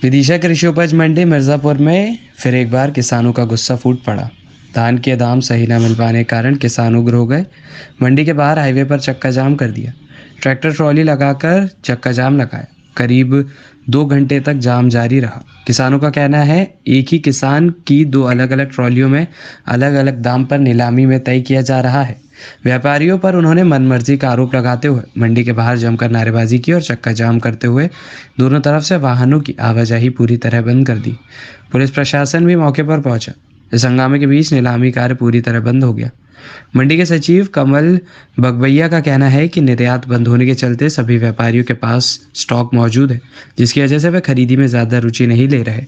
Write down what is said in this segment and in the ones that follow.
विदिशा कृषि उपज मंडी मिर्ज़ापुर में फिर एक बार किसानों का गुस्सा फूट पड़ा। धान के दाम सही न मिल पाने के कारण किसान उग्र हो गए। मंडी के बाहर हाईवे पर चक्का जाम कर दिया। ट्रैक्टर ट्रॉली लगाकर चक्का जाम लगाया। करीब 2 घंटे तक जाम जारी रहा। किसानों का कहना है एक ही किसान की 2 अलग-अलग ट्रॉलियों में अलग-अलग दाम पर नीलामी में तय किया जा रहा है। व्यापारियों पर उन्होंने मनमर्जी का आरोप लगाते हुए मंडी के बाहर जमकर नारेबाजी की और चक्का जाम करते हुए दोनों तरफ से वाहनों की आवाजाही पूरी तरह बंद कर दी। पुलिस प्रशासन भी मौके पर पहुंचा। इस हंगामे के बीच नीलामी कार्य पूरी तरह बंद हो गया। मंडी के सचिव कमल बगबैया का कहना है कि निर्यात बंद होने के चलते सभी व्यापारियों के पास स्टॉक मौजूद है, जिसकी वजह से वे खरीदी में ज़्यादा रुचि नहीं ले रहे।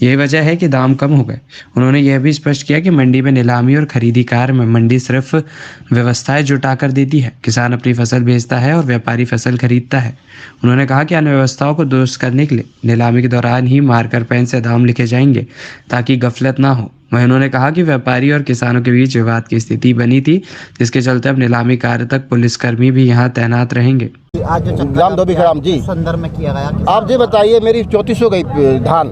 यही वजह है कि दाम कम हो गए। उन्होंने यह भी स्पष्ट किया कि मंडी में नीलामी और खरीदी कार्य में मंडी सिर्फ व्यवस्थाएं जुटा कर देती है। किसान अपनी फसल बेचता है और व्यापारी फसल खरीदता है। उन्होंने कहा कि अन्य व्यवस्थाओं को दुरुस्त करने के लिए नीलामी के दौरान ही मार्कर पेन से दाम लिखे जाएंगे ताकि गफलत ना हो। वहीं उन्होंने कहा कि व्यापारी और किसानों के बीच विवाद की स्थिति बनी थी, जिसके चलते अब नीलामी कार्य तक पुलिसकर्मी भी यहां तैनात रहेंगे। आज जो ग्राम धोबी खराम जी संदर्भ में किया गया, आप जी बताइए, मेरी 3400 गई धान।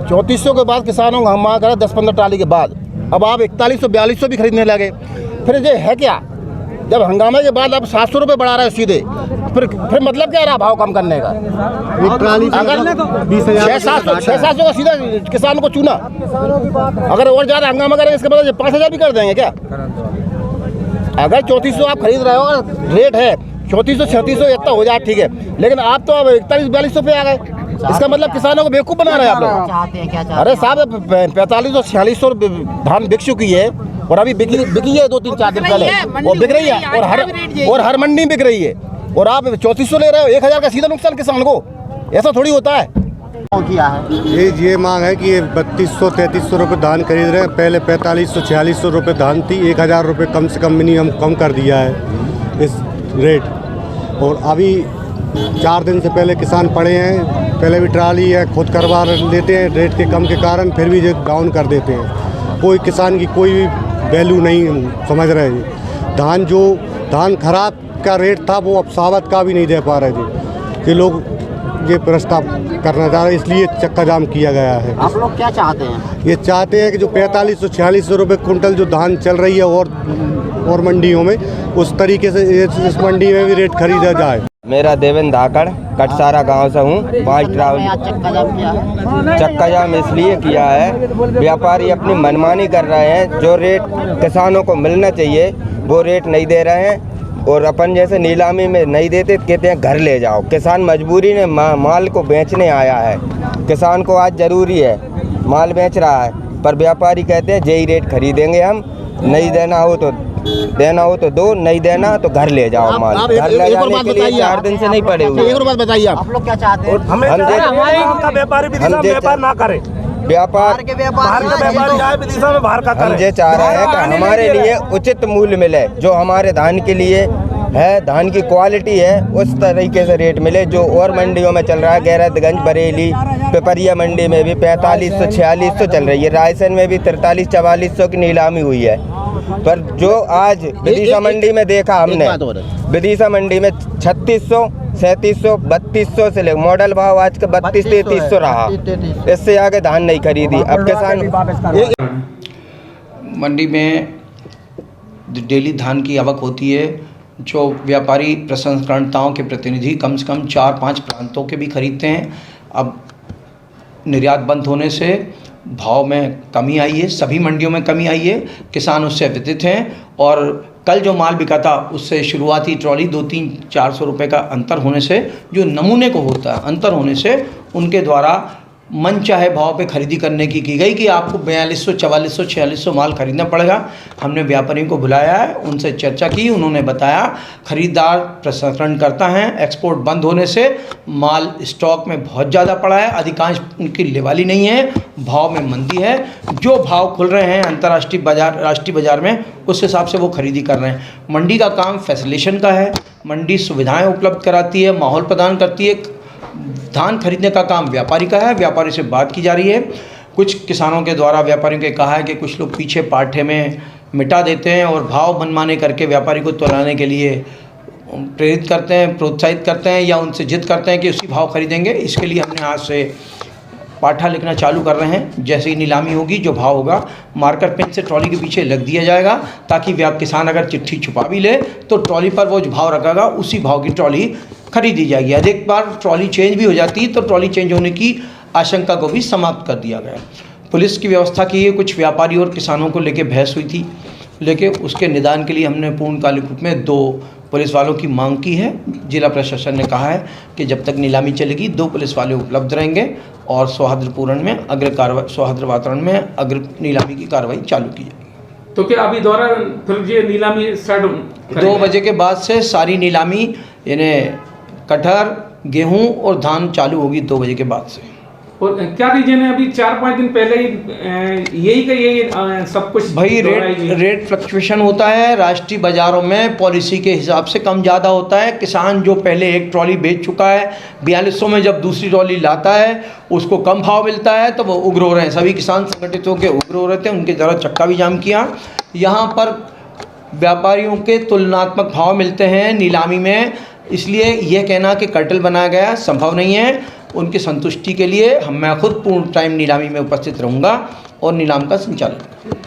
3400 के बाद किसानों को हम मांग करा 10-15 ट्राली के बाद, अब आप 4100-4200 भी खरीदने लगे। फिर ये है क्या, जब हंगामे के बाद आप 700 रुपये बढ़ा रहे हो सीधे, फिर मतलब क्या रहा भाव कम करने का? अगर 600-700 का सीधा किसान को चूना, अगर और ज़्यादा हंगामा करेंगे इसके बाद 5000 भी कर देंगे क्या? अगर 3400 आप खरीद रहे हो और रेट है 3400-3600 इतना हो जाए ठीक है, लेकिन आप तो अब 41-4200 पे आ गए। इसका मतलब किसानों को बेवकूफ़ बना रहे हैं आप लोग। चाहते हैं क्या चाहते हैं? अरे साहब 4500-4600 धान बिक चुकी है और अभी बिकी है 2-3-4 दिन पहले, और बिक रही है और हर मंडी बिक रही है, और आप 3400 ले रहे हो। 1000 का सीधा नुकसान किसान को, ऐसा थोड़ी होता है। किया है ये मांग है कि ये 3200-3300 रुपये धान खरीद रहे हैं। पहले 4500-4600 रुपये धान थी। 1000 रुपये कम से कम मिनिमम कम कर दिया है इस रेट। और अभी 4 दिन से पहले किसान पड़े हैं, पहले भी ट्राली है खुद करवा लेते हैं रेट के कम के कारण, फिर भी ये डाउन कर देते हैं। कोई किसान की कोई भी वैल्यू नहीं समझ रहे जी। धान खराब का रेट था वो अब सावत का भी नहीं दे पा रहे जी। ये लोग ये प्रस्ताव करना चाह रहे हैं, इसलिए चक्का जाम किया गया है। आप लोग क्या चाहते हैं? ये चाहते हैं कि जो 4500-4600 रुपये कुंटल जो धान चल रही है और मंडियों में, उस तरीके से इस मंडी में भी रेट खरीदा जाए। मेरा देवेंद्र धाकड़ कटसारा गांव से हूँ। 5 ट्रावल चक्का जाम किया है। चक्का जाम इसलिए किया है, व्यापारी अपनी मनमानी कर रहे हैं। जो रेट किसानों को मिलना चाहिए वो रेट नहीं दे रहे हैं, और अपन जैसे नीलामी में नहीं देते, कहते हैं घर ले जाओ। किसान मजबूरी ने माल को बेचने आया है। किसान को आज ज़रूरी है, माल बेच रहा है, पर व्यापारी कहते हैं यही रेट खरीदेंगे हम, नहीं देना हो तो दो, नहीं देना तो घर ले जाओ। माल घर ले जाने के लिए 4 दिन से नहीं पड़े हुए। एक बात बताइए, आप लोग क्या चाहते हैं? व्यापार ना करे, व्यापार के व्यापार हम ये चाह रहे हैं कि हमारे लिए उचित मूल्य मिले, जो हमारे धान के लिए है, धान की क्वालिटी है, उस तरीके से रेट मिले जो और मंडियों में चल रहा है। गैरतगंज, बरेली, पिपरिया मंडी में भी 4500-4600 चल रही है। रायसेन में भी 4300-4400 की नीलामी हुई है। पर जो आज विदिशा मंडी में देखा हमने, विदिशा मंडी में 3600, 3700, 3200 से ले मॉडल भाव आज का 3200-3300 रहा। इससे आगे धान नहीं खरीदी। अब किसान मंडी में डेली धान की आवक होती है। जो व्यापारी प्रसंस्करणताओं के प्रतिनिधि कम से कम 4-5 प्रांतों के भी खरीदते हैं। अब निर्यात बंद होने से भाव में कमी आई है, सभी मंडियों में कमी आई है। किसान उससे व्यथित हैं, और कल जो माल बिका था उससे शुरुआती ट्रॉली 200-400 रुपये का अंतर होने से, जो नमूने को होता है अंतर होने से, उनके द्वारा मन चाहे भाव पे खरीदी करने की गई कि आपको 4200, 4400, 4600 माल खरीदना पड़ेगा। हमने व्यापारियों को बुलाया है, उनसे चर्चा की। उन्होंने बताया खरीदार प्रसंस्करण करता है, एक्सपोर्ट बंद होने से माल स्टॉक में बहुत ज़्यादा पड़ा है, अधिकांश उनकी लेवाली नहीं है, भाव में मंदी है। जो भाव खुल रहे हैं अंतर्राष्ट्रीय बाजार, राष्ट्रीय बाजार में, उस हिसाब से वो खरीदी कर रहे हैं। मंडी का काम फैसिलेशन का है, मंडी सुविधाएँ उपलब्ध कराती है, माहौल प्रदान करती है। धान खरीदने का काम व्यापारी का है, व्यापारी से बात की जा रही है। कुछ किसानों के द्वारा व्यापारियों के कहा है कि कुछ लोग पीछे पाठे में मिटा देते हैं और भाव मनमाने करके व्यापारी को तोलाने के लिए प्रेरित करते हैं, प्रोत्साहित करते हैं, या उनसे जिद करते हैं कि उसी भाव खरीदेंगे। इसके लिए हमने आज से पाठा लिखना चालू कर रहे हैं। जैसे ही नीलामी होगी, जो भाव होगा मार्कर पेन से ट्रॉली के पीछे लग दिया जाएगा, ताकि किसान अगर चिट्ठी छुपा भी ले तो ट्रॉली पर वो जो भाव रखेगा उसी भाव की ट्रॉली खरीदी जाएगी। अधिक बार ट्रॉली चेंज भी हो जाती है तो ट्रॉली चेंज होने की आशंका को भी समाप्त कर दिया गया। पुलिस की व्यवस्था की है। कुछ व्यापारी और किसानों को लेकर बहस हुई थी, लेकिन उसके निदान के लिए हमने पूर्णकालिक रूप में 2 पुलिस वालों की मांग की है। जिला प्रशासन ने कहा है कि जब तक नीलामी चलेगी 2 पुलिस वाले उपलब्ध रहेंगे और सौहार्दपूर्ण में सौहार्द वातावरण में अग्र नीलामी की कार्रवाई चालू की जाएगी। तो क्या अभी दोबारा फिर ये नीलामी स्टार्ट 2 बजे के बाद से सारी नीलामी यानी कटहर, गेहूं और धान चालू होगी 2 बजे के बाद से। और क्या रीजन है? अभी 4-5 दिन पहले ही यही सब कुछ भाई रेट फ्लक्चुएशन होता है राष्ट्रीय बाज़ारों में, पॉलिसी के हिसाब से कम ज़्यादा होता है। किसान जो पहले एक ट्रॉली बेच चुका है 4200 में, जब दूसरी ट्रॉली लाता है उसको कम भाव मिलता है तो वो उग्र हो रहे हैं। सभी किसान संगठित होकर उग्र हो रहे थे, उनके ज़रा चक्का भी जाम किया। यहाँ पर व्यापारियों के तुलनात्मक भाव मिलते हैं नीलामी में, इसलिए यह कहना कि कर्टल बनाया गया संभव नहीं है। उनकी संतुष्टि के लिए मैं खुद पूर्ण टाइम नीलामी में उपस्थित रहूँगा और नीलाम का संचालन करूँगा।